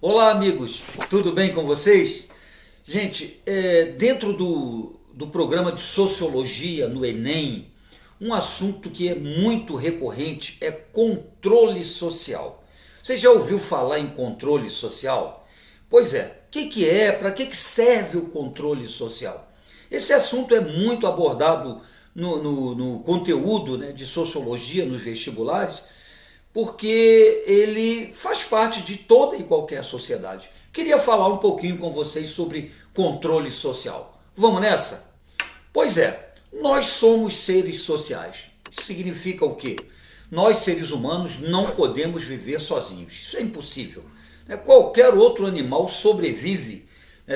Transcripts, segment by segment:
Olá, amigos, tudo bem com vocês? Gente, dentro do programa de Sociologia no Enem, um assunto que é muito recorrente é controle social. Você já ouviu falar em controle social? Pois é, o que é, para que serve o controle social? Esse assunto é muito abordado no conteúdo, né, de Sociologia nos vestibulares, porque ele faz parte de toda e qualquer sociedade. Queria falar um pouquinho com vocês sobre controle social. Vamos nessa? Pois é, nós somos seres sociais. Isso significa o quê? Nós, seres humanos, não podemos viver sozinhos. Isso é impossível. Qualquer outro animal sobrevive,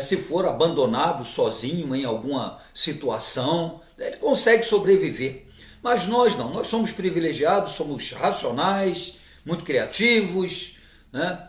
se for abandonado sozinho em alguma situação, ele consegue sobreviver. Mas nós não, nós somos privilegiados, somos racionais, muito criativos, né?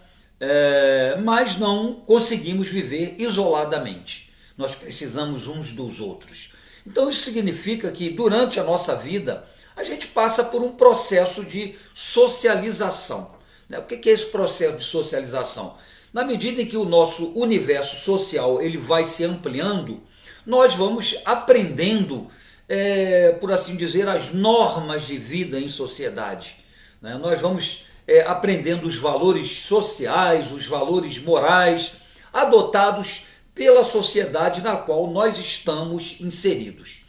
Mas não conseguimos viver isoladamente. Nós precisamos uns dos outros. Então isso significa que durante a nossa vida a gente passa por um processo de socialização. O que é esse processo de socialização? Na medida em que o nosso universo social ele vai se ampliando, nós vamos aprendendo, por assim dizer, as normas de vida em sociedade. Nós vamos aprendendo os valores sociais, os valores morais, adotados pela sociedade na qual nós estamos inseridos.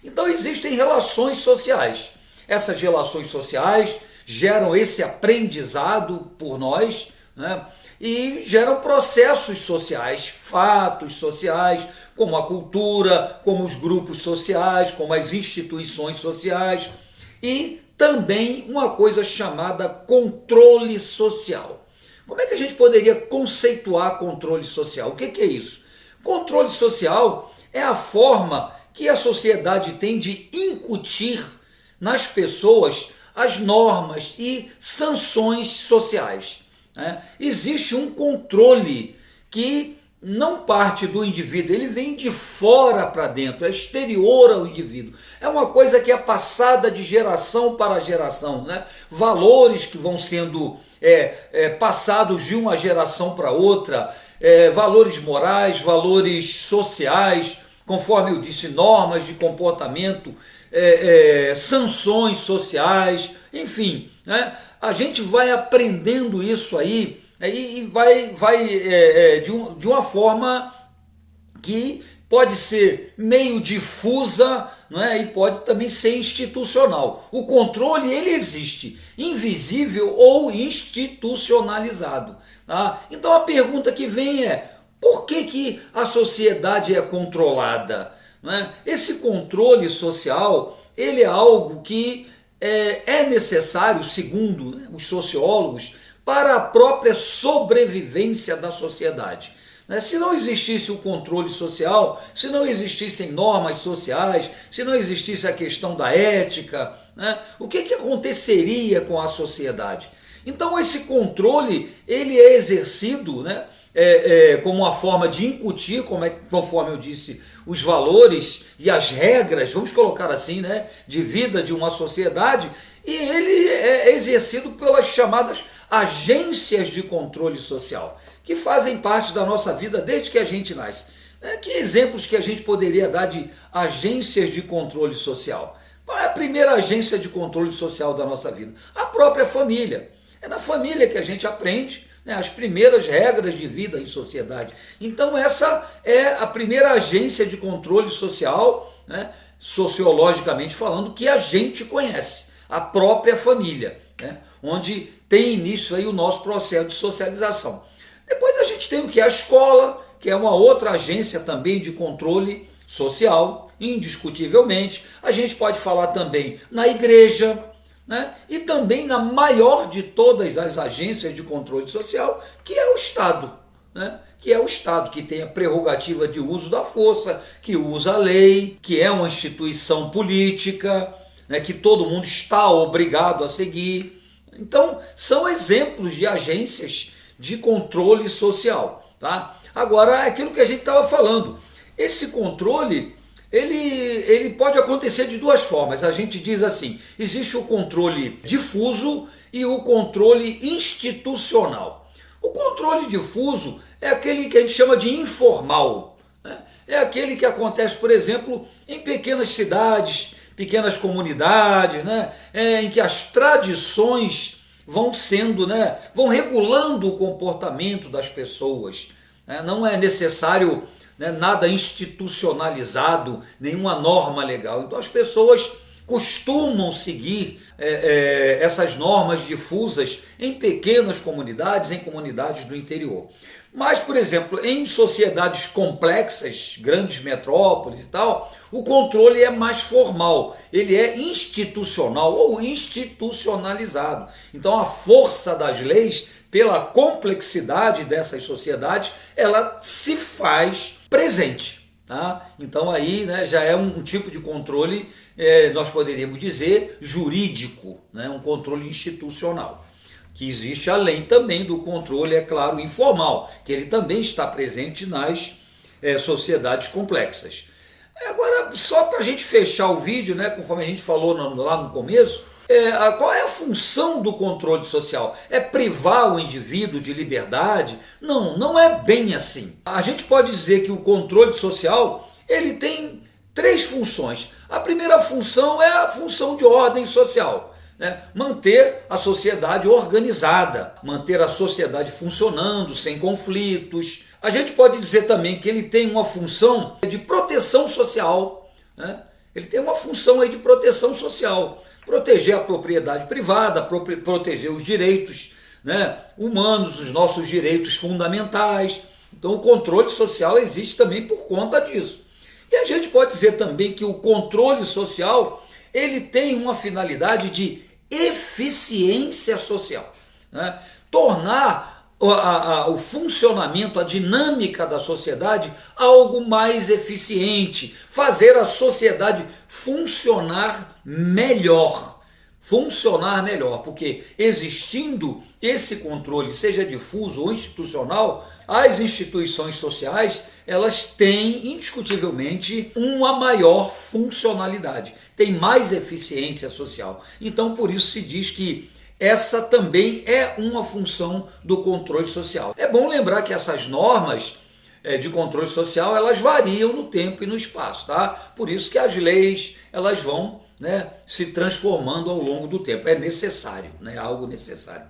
Então existem relações sociais. Essas relações sociais geram esse aprendizado por nós, né? E geram processos sociais, fatos sociais, como a cultura, como os grupos sociais, como as instituições sociais e também uma coisa chamada controle social. Como é que a gente poderia conceituar controle social? O que é isso? Controle social é a forma que a sociedade tem de incutir nas pessoas as normas e sanções sociais. Existe um controle que não parte do indivíduo, ele vem de fora para dentro, é exterior ao indivíduo. É uma coisa que é passada de geração para geração, né? Valores que vão sendo passados de uma geração para outra, valores morais, valores sociais, conforme eu disse, normas de comportamento, sanções sociais, enfim, né? A gente vai aprendendo isso aí e vai de uma forma que pode ser meio difusa, não é? E pode também ser institucional. O controle ele existe, invisível ou institucionalizado. Tá? Então a pergunta que vem é: por que a sociedade é controlada? Não é? Esse controle social ele é algo que é necessário, segundo, né, os sociólogos, para a própria sobrevivência da sociedade. Se não existisse o controle social, se não existissem normas sociais, se não existisse a questão da ética, né, o que aconteceria com a sociedade? Então esse controle ele é exercido, né, como uma forma de incutir, conforme eu disse, os valores e as regras, vamos colocar assim, né, de vida de uma sociedade, e ele é exercido pelas chamadas agências de controle social, que fazem parte da nossa vida desde que a gente nasce. Que exemplos que a gente poderia dar de agências de controle social? Qual é a primeira agência de controle social da nossa vida? A própria família. É na família que a gente aprende, né, as primeiras regras de vida em sociedade. Então essa é a primeira agência de controle social, né, sociologicamente falando, que a gente conhece, a própria família, né, onde tem início aí o nosso processo de socialização. Depois a gente tem o que? A escola, que é uma outra agência também de controle social, indiscutivelmente. A gente pode falar também na igreja, né? E também na maior de todas as agências de controle social, que é o Estado, né? Que é o Estado que tem a prerrogativa de uso da força, que usa a lei, que é uma instituição política, né? Que todo mundo está obrigado a seguir. Então, são exemplos de agências de controle social. Tá? Agora, é aquilo que a gente estava falando, esse controle ele pode acontecer de duas formas. A gente diz assim, existe o controle difuso e o controle institucional. O O controle difuso é aquele que a gente chama de informal, né? É aquele que acontece, por exemplo, em pequenas cidades, pequenas comunidades, né? Em que as tradições vão sendo, né? Vão regulando o comportamento das pessoas, né? Não é necessário, né, nada institucionalizado, nenhuma norma legal. Então as pessoas costumam seguir essas normas difusas em pequenas comunidades, em comunidades do interior. Mas, por exemplo, em sociedades complexas, grandes metrópoles e tal, o controle é mais formal, ele é institucional ou institucionalizado. Então a força das leis, pela complexidade dessas sociedades, ela se faz presente. Tá? Então aí, né, já é um tipo de controle, nós poderíamos dizer, jurídico, né, um controle institucional, que existe além também do controle, é claro, informal, que ele também está presente nas sociedades complexas. Agora, só para a gente fechar o vídeo, né, conforme a gente falou lá no começo, qual é a função do controle social? É privar o indivíduo de liberdade? Não, não é bem assim. A gente pode dizer que o controle social ele tem três funções. A primeira função é a função de ordem social, né? Manter a sociedade organizada, manter a sociedade funcionando sem conflitos. A gente pode dizer também que ele tem uma função de proteção social, né? Ele tem uma função aí de proteção social, proteger a propriedade privada, proteger os direitos, né, humanos, os nossos direitos fundamentais. Então o controle social existe também por conta disso. E a gente pode dizer também que o controle social ele tem uma finalidade de eficiência social, né? Tornar o funcionamento, a dinâmica da sociedade algo mais eficiente, fazer a sociedade funcionar melhor, porque existindo esse controle, seja difuso ou institucional, as instituições sociais, elas têm indiscutivelmente uma maior funcionalidade, tem mais eficiência social. Então, por isso se diz que essa também é uma função do controle social. É bom lembrar que essas normas de controle social, elas variam no tempo e no espaço, tá? Por isso que as leis, elas vão, né, se transformando ao longo do tempo. É necessário, né? Algo necessário.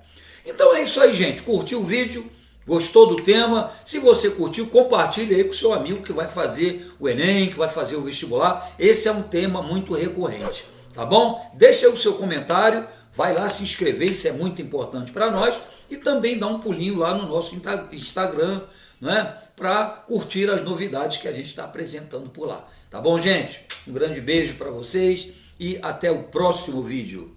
Então é isso aí, gente. Curtiu o vídeo? Gostou do tema? Se você curtiu, compartilhe aí com o seu amigo que vai fazer o Enem, que vai fazer o vestibular. Esse é um tema muito recorrente, tá bom? Deixa aí o seu comentário, vai lá se inscrever, isso é muito importante para nós, e também dá um pulinho lá no nosso Instagram, né, para curtir as novidades que a gente está apresentando por lá. Tá bom, gente? Um grande beijo para vocês e até o próximo vídeo.